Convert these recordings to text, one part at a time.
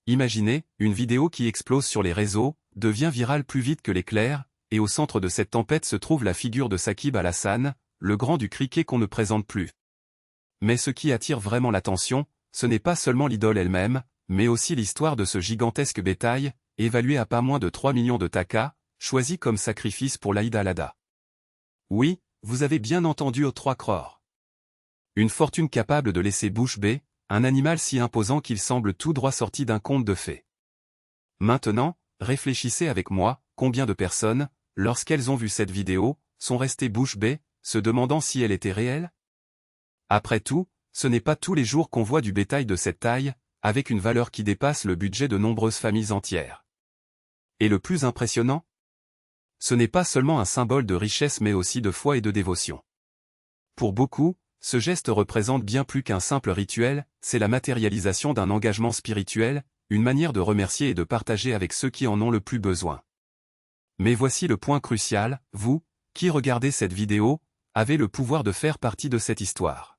Imaginez, une vidéo qui explose sur les réseaux, devient virale plus vite que l'éclair, et au centre de cette tempête se trouve la figure de Saqib Al-Hasan, le grand du cricket qu'on ne présente plus. Mais ce qui attire vraiment l'attention, ce n'est pas seulement l'idole elle-même, mais aussi l'histoire de ce gigantesque bétail, évalué à pas moins de 3 millions de takas, choisi comme sacrifice pour l'Aïd al-Adha. Oui, vous avez bien entendu aux 3 crores. Une fortune capable de laisser bouche bée, un animal si imposant qu'il semble tout droit sorti d'un conte de fées. Maintenant, réfléchissez avec moi, combien de personnes, lorsqu'elles ont vu cette vidéo, sont restées bouche bée, se demandant si elle était réelle? Après tout, ce n'est pas tous les jours qu'on voit du bétail de cette taille, avec une valeur qui dépasse le budget de nombreuses familles entières. Et le plus impressionnant? Ce n'est pas seulement un symbole de richesse mais aussi de foi et de dévotion. Pour beaucoup, ce geste représente bien plus qu'un simple rituel, c'est la matérialisation d'un engagement spirituel, une manière de remercier et de partager avec ceux qui en ont le plus besoin. Mais voici le point crucial, vous, qui regardez cette vidéo, avez le pouvoir de faire partie de cette histoire.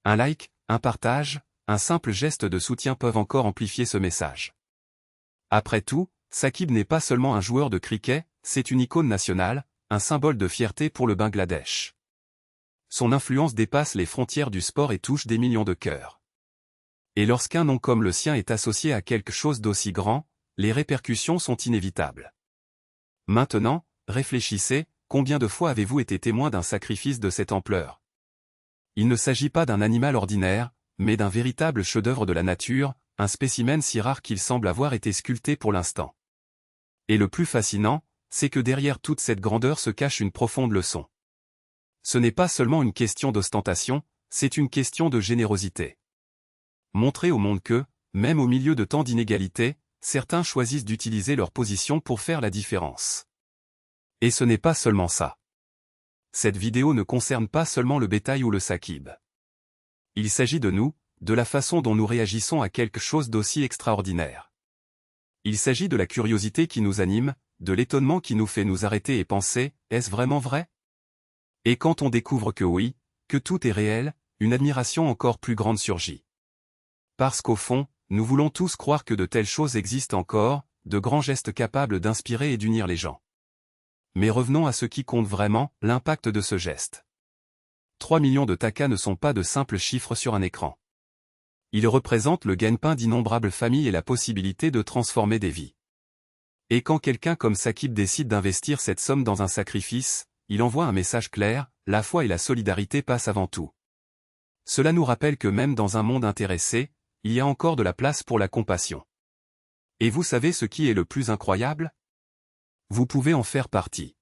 Un like, un partage, un simple geste de soutien peuvent encore amplifier ce message. Après tout, Saqib n'est pas seulement un joueur de cricket, c'est une icône nationale, un symbole de fierté pour le Bangladesh. Son influence dépasse les frontières du sport et touche des millions de cœurs. Et lorsqu'un nom comme le sien est associé à quelque chose d'aussi grand, les répercussions sont inévitables. Maintenant, réfléchissez, combien de fois avez-vous été témoin d'un sacrifice de cette ampleur? Il ne s'agit pas d'un animal ordinaire, mais d'un véritable chef-d'œuvre de la nature, un spécimen si rare qu'il semble avoir été sculpté pour l'instant. Et le plus fascinant, c'est que derrière toute cette grandeur se cache une profonde leçon. Ce n'est pas seulement une question d'ostentation, c'est une question de générosité. Montrer au monde que, même au milieu de tant d'inégalités, certains choisissent d'utiliser leur position pour faire la différence. Et ce n'est pas seulement ça. Cette vidéo ne concerne pas seulement le bétail ou le Saqib. Il s'agit de nous, de la façon dont nous réagissons à quelque chose d'aussi extraordinaire. Il s'agit de la curiosité qui nous anime, de l'étonnement qui nous fait nous arrêter et penser, est-ce vraiment vrai? Et quand on découvre que oui, que tout est réel, une admiration encore plus grande surgit. Parce qu'au fond, nous voulons tous croire que de telles choses existent encore, de grands gestes capables d'inspirer et d'unir les gens. Mais revenons à ce qui compte vraiment, l'impact de ce geste. 3 millions de takas ne sont pas de simples chiffres sur un écran. Ils représentent le gagne-pain d'innombrables familles et la possibilité de transformer des vies. Et quand quelqu'un comme Saqib décide d'investir cette somme dans un sacrifice, il envoie un message clair, la foi et la solidarité passent avant tout. Cela nous rappelle que même dans un monde intéressé, il y a encore de la place pour la compassion. Et vous savez ce qui est le plus incroyable? Vous pouvez en faire partie.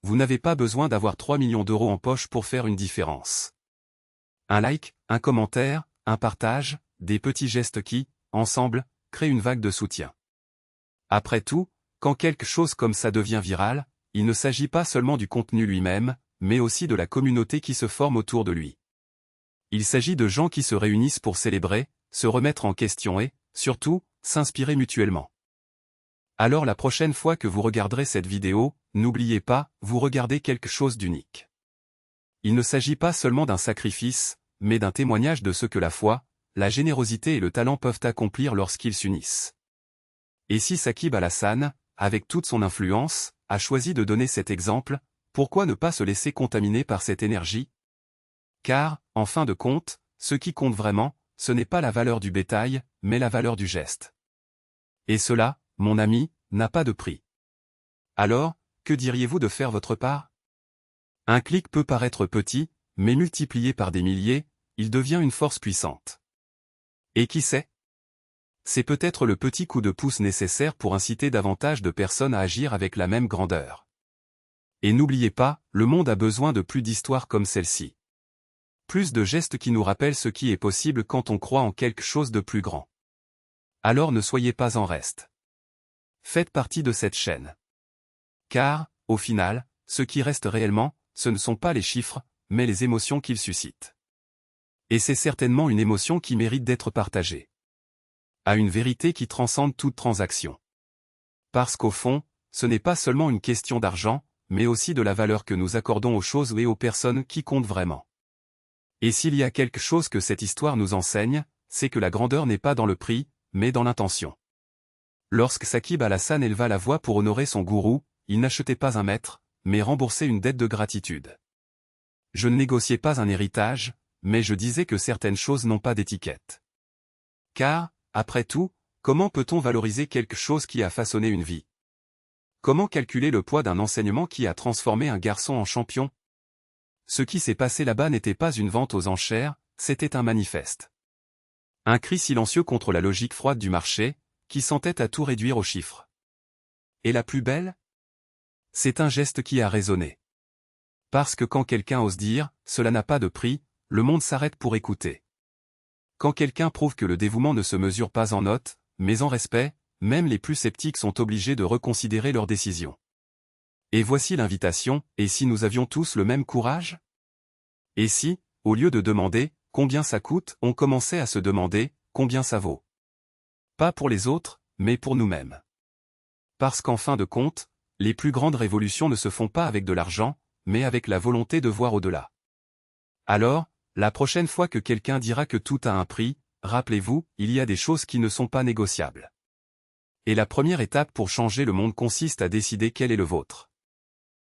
Vous n'avez pas besoin d'avoir 3 millions d'euros en poche pour faire une différence. Un like, un commentaire, un partage, des petits gestes qui, ensemble, créent une vague de soutien. Après tout, quand quelque chose comme ça devient viral, il ne s'agit pas seulement du contenu lui-même, mais aussi de la communauté qui se forme autour de lui. Il s'agit de gens qui se réunissent pour célébrer, se remettre en question et, surtout, s'inspirer mutuellement. Alors la prochaine fois que vous regarderez cette vidéo, n'oubliez pas, vous regardez quelque chose d'unique. Il ne s'agit pas seulement d'un sacrifice, mais d'un témoignage de ce que la foi, la générosité et le talent peuvent accomplir lorsqu'ils s'unissent. Et si Saqib Al-Hasan, avec toute son influence, a choisi de donner cet exemple, pourquoi ne pas se laisser contaminer par cette énergie? Car, en fin de compte, ce qui compte vraiment, ce n'est pas la valeur du bétail, mais la valeur du geste. Et cela, mon ami, n'a pas de prix. Alors, que diriez-vous de faire votre part? Un clic peut paraître petit, mais multiplié par des milliers, il devient une force puissante. Et qui sait? C'est peut-être le petit coup de pouce nécessaire pour inciter davantage de personnes à agir avec la même grandeur. Et n'oubliez pas, le monde a besoin de plus d'histoires comme celle-ci. Plus de gestes qui nous rappellent ce qui est possible quand on croit en quelque chose de plus grand. Alors ne soyez pas en reste. Faites partie de cette chaîne. Car, au final, ce qui reste réellement, ce ne sont pas les chiffres, mais les émotions qu'ils suscitent. Et c'est certainement une émotion qui mérite d'être partagée. À une vérité qui transcende toute transaction. Parce qu'au fond, ce n'est pas seulement une question d'argent, mais aussi de la valeur que nous accordons aux choses et aux personnes qui comptent vraiment. Et s'il y a quelque chose que cette histoire nous enseigne, c'est que la grandeur n'est pas dans le prix, mais dans l'intention. Lorsque Saqib Al-Hassan éleva la voix pour honorer son gourou, il n'achetait pas un maître, mais remboursait une dette de gratitude. Je ne négociais pas un héritage, mais je disais que certaines choses n'ont pas d'étiquette. Car, après tout, comment peut-on valoriser quelque chose qui a façonné une vie? Comment calculer le poids d'un enseignement qui a transformé un garçon en champion? Ce qui s'est passé là-bas n'était pas une vente aux enchères, c'était un manifeste. Un cri silencieux contre la logique froide du marché, qui s'entête à tout réduire aux chiffres. Et la plus belle? C'est un geste qui a résonné. Parce que quand quelqu'un ose dire « cela n'a pas de prix », le monde s'arrête pour écouter. Quand quelqu'un prouve que le dévouement ne se mesure pas en notes, mais en respect, même les plus sceptiques sont obligés de reconsidérer leurs décisions. Et voici l'invitation, et si nous avions tous le même courage? Et si, au lieu de demander « combien ça coûte », on commençait à se demander « combien ça vaut ». Pas pour les autres, mais pour nous-mêmes. Parce qu'en fin de compte, les plus grandes révolutions ne se font pas avec de l'argent, mais avec la volonté de voir au-delà. Alors, la prochaine fois que quelqu'un dira que tout a un prix, rappelez-vous, il y a des choses qui ne sont pas négociables. Et la première étape pour changer le monde consiste à décider quel est le vôtre.